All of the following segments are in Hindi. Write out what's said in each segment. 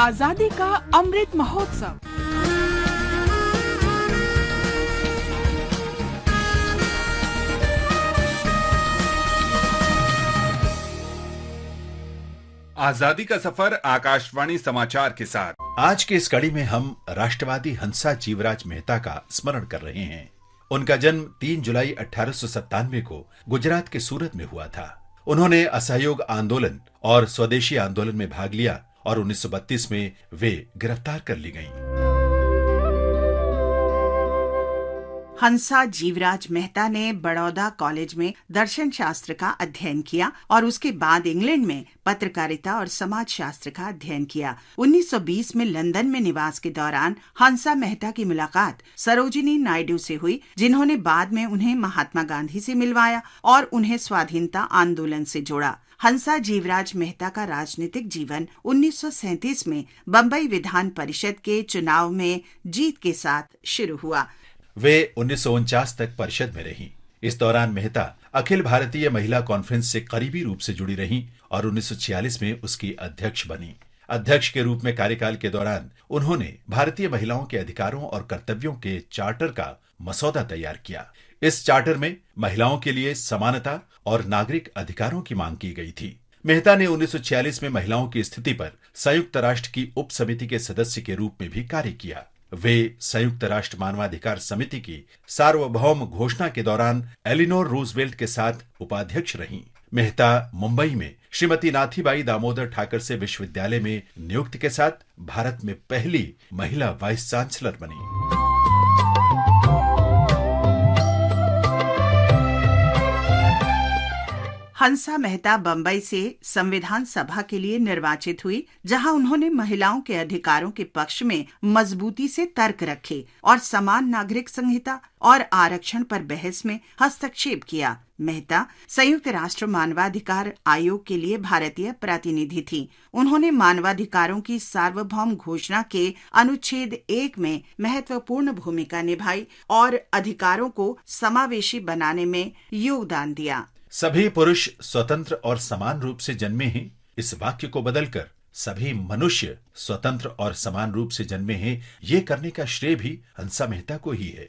आजादी का अमृत महोत्सव। आजादी का सफर आकाशवाणी समाचार के साथ। आज की इस कड़ी में हम राष्ट्रवादी हंसा जीवराज मेहता का स्मरण कर रहे हैं। उनका जन्म 3 जुलाई 1897 को गुजरात के सूरत में हुआ था। उन्होंने असहयोग आंदोलन और स्वदेशी आंदोलन में भाग लिया और 1932 में वे गिरफ्तार कर ली गईं। हंसा जीवराज मेहता ने बड़ौदा कॉलेज में दर्शन शास्त्र का अध्ययन किया और उसके बाद इंग्लैंड में पत्रकारिता और समाज शास्त्र का अध्ययन किया। 1920 में लंदन में निवास के दौरान हंसा मेहता की मुलाकात सरोजिनी नायडू से हुई, जिन्होंने बाद में उन्हें महात्मा गांधी से मिलवाया और उन्हें स्वाधीनता आंदोलन से जोड़ा। हंसा जीवराज मेहता का राजनीतिक जीवन 1937 में बम्बई विधान परिषद के चुनाव में जीत के साथ शुरू हुआ। वे 1949 तक परिषद में रहीं। इस दौरान मेहता अखिल भारतीय महिला कॉन्फ्रेंस से करीबी रूप से जुड़ी रहीं और 1946 में उसकी अध्यक्ष बनी। अध्यक्ष के रूप में कार्यकाल के दौरान उन्होंने भारतीय महिलाओं के अधिकारों और कर्तव्यों के चार्टर का मसौदा तैयार किया। इस चार्टर में महिलाओं के लिए समानता और नागरिक अधिकारों की मांग की गई थी। मेहता ने 1946 में महिलाओं की स्थिति पर संयुक्त राष्ट्र की उप समिति के सदस्य के रूप में भी कार्य किया। वे संयुक्त राष्ट्र मानवाधिकार समिति की सार्वभौम घोषणा के दौरान एलिनोर रूजवेल्ट के साथ उपाध्यक्ष रहीं। मेहता मुंबई में श्रीमती नाथीबाई दामोदर ठाकर से विश्वविद्यालय में नियुक्ति के साथ भारत में पहली महिला वाइस चांसलर बनी। हंसा मेहता बम्बई से संविधान सभा के लिए निर्वाचित हुई, जहां उन्होंने महिलाओं के अधिकारों के पक्ष में मजबूती से तर्क रखे और समान नागरिक संहिता और आरक्षण पर बहस में हस्तक्षेप किया। मेहता संयुक्त राष्ट्र मानवाधिकार आयोग के लिए भारतीय प्रतिनिधि थी। उन्होंने मानवाधिकारों की सार्वभौम घोषणा के अनुच्छेद 1 में महत्वपूर्ण भूमिका निभाई और अधिकारों को समावेशी बनाने में योगदान दिया। सभी पुरुष स्वतंत्र और समान रूप से जन्मे हैं, इस वाक्य को बदलकर सभी मनुष्य स्वतंत्र और समान रूप से जन्मे हैं, ये करने का श्रेय भी हंसा मेहता को ही है।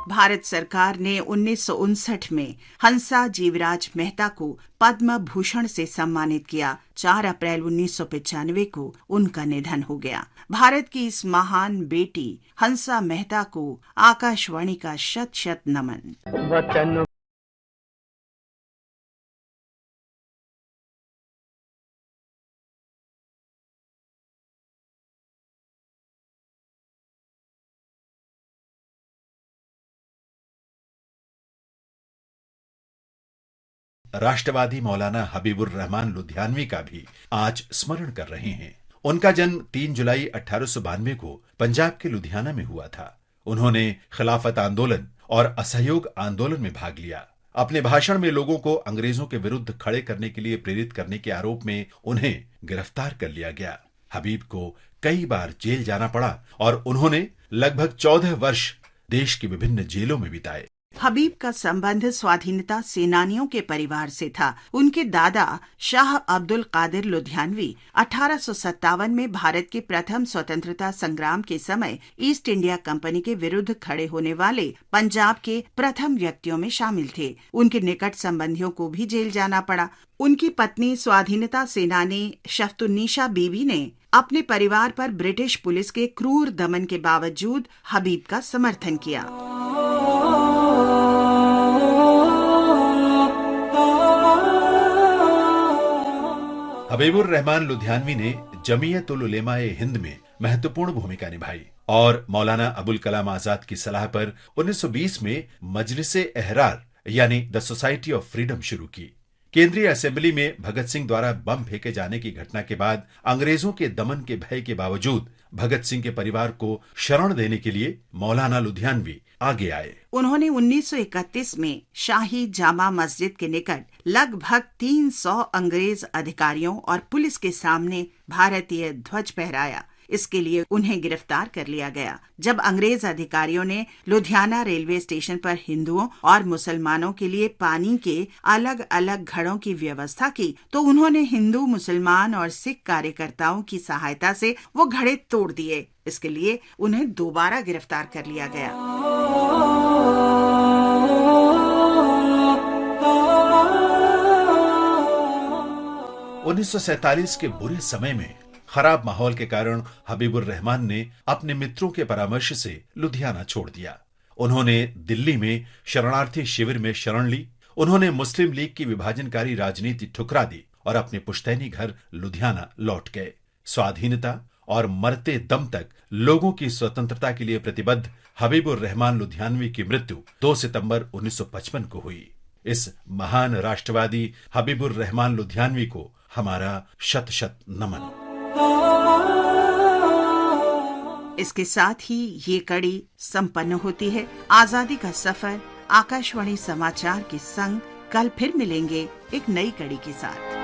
भारत सरकार ने 1959 में हंसा जीवराज मेहता को पद्म भूषण से सम्मानित किया। 4 अप्रैल 1995 को उनका निधन हो गया। भारत की इस महान बेटी हंसा मेहता को आकाशवाणी का शत-शत नमन। राष्ट्रवादी मौलाना हबीबुर रहमान लुधियानवी का भी आज स्मरण कर रहे हैं। उनका जन्म 3 जुलाई 1892 को पंजाब के लुधियाना में हुआ था। उन्होंने खिलाफत आंदोलन और असहयोग आंदोलन में भाग लिया। अपने भाषण में लोगों को अंग्रेजों के विरुद्ध खड़े करने के लिए प्रेरित करने के आरोप में उन्हें गिरफ्तार कर लिया गया। हबीब को कई बार जेल जाना पड़ा और उन्होंने लगभग 14 वर्ष देश की विभिन्न जेलों में बिताए। हबीब का संबंध स्वाधीनता सेनानियों के परिवार से था। उनके दादा शाह अब्दुल कादिर लुधियानवी 1857 में भारत के प्रथम स्वतंत्रता संग्राम के समय ईस्ट इंडिया कंपनी के विरुद्ध खड़े होने वाले पंजाब के प्रथम व्यक्तियों में शामिल थे। उनके निकट संबंधियों को भी जेल जाना पड़ा। उनकी पत्नी स्वाधीनता सेनानी शफ्तुन्निसा बीवी ने अपने परिवार पर ब्रिटिश पुलिस के क्रूर दमन के बावजूद हबीब का समर्थन किया। हबीबुर रहमान लुधियानवी ने जमीयत उल उलेमा ए हिंद में महत्वपूर्ण भूमिका निभाई और मौलाना अबुल कलाम आजाद की सलाह पर 1920 में मजलिस एहरार यानी द सोसाइटी ऑफ फ्रीडम शुरू की। केंद्रीय असेंबली में भगत सिंह द्वारा बम फेंके जाने की घटना के बाद अंग्रेजों के दमन के भय के बावजूद भगत सिंह के परिवार को शरण देने के लिए मौलाना लुधियानवी आगे आए। उन्होंने 1931 में शाही जामा मस्जिद के निकट लगभग 300 अंग्रेज अधिकारियों और पुलिस के सामने भारतीय ध्वज फहराया। इसके लिए उन्हें गिरफ्तार कर लिया गया। जब अंग्रेज अधिकारियों ने लुधियाना रेलवे स्टेशन पर हिंदुओं और मुसलमानों के लिए पानी के अलग अलग घड़ों की व्यवस्था की, तो उन्होंने हिंदू, मुसलमान और सिख कार्यकर्ताओं की सहायता से वो घड़े तोड़ दिए। इसके लिए उन्हें दोबारा गिरफ्तार कर लिया गया। 1947 के बुरे समय में खराब माहौल के कारण हबीबुर रहमान ने अपने मित्रों के परामर्श से लुधियाना छोड़ दिया। उन्होंने दिल्ली में शरणार्थी शिविर में शरण ली। उन्होंने मुस्लिम लीग की विभाजनकारी राजनीति ठुकरा दी और अपने पुश्तैनी घर लुधियाना लौट गए। स्वाधीनता और मरते दम तक लोगों की स्वतंत्रता के लिए प्रतिबद्ध हबीबुर रहमान लुधियानवी की मृत्यु 2 सितंबर 1955 को हुई। इस महान राष्ट्रवादी हबीबुर रहमान लुधियानवी को हमारा शत शत नमन। इसके साथ ही ये कड़ी संपन्न होती है। आजादी का सफर आकाशवाणी समाचार के संग कल फिर मिलेंगे एक नई कड़ी के साथ।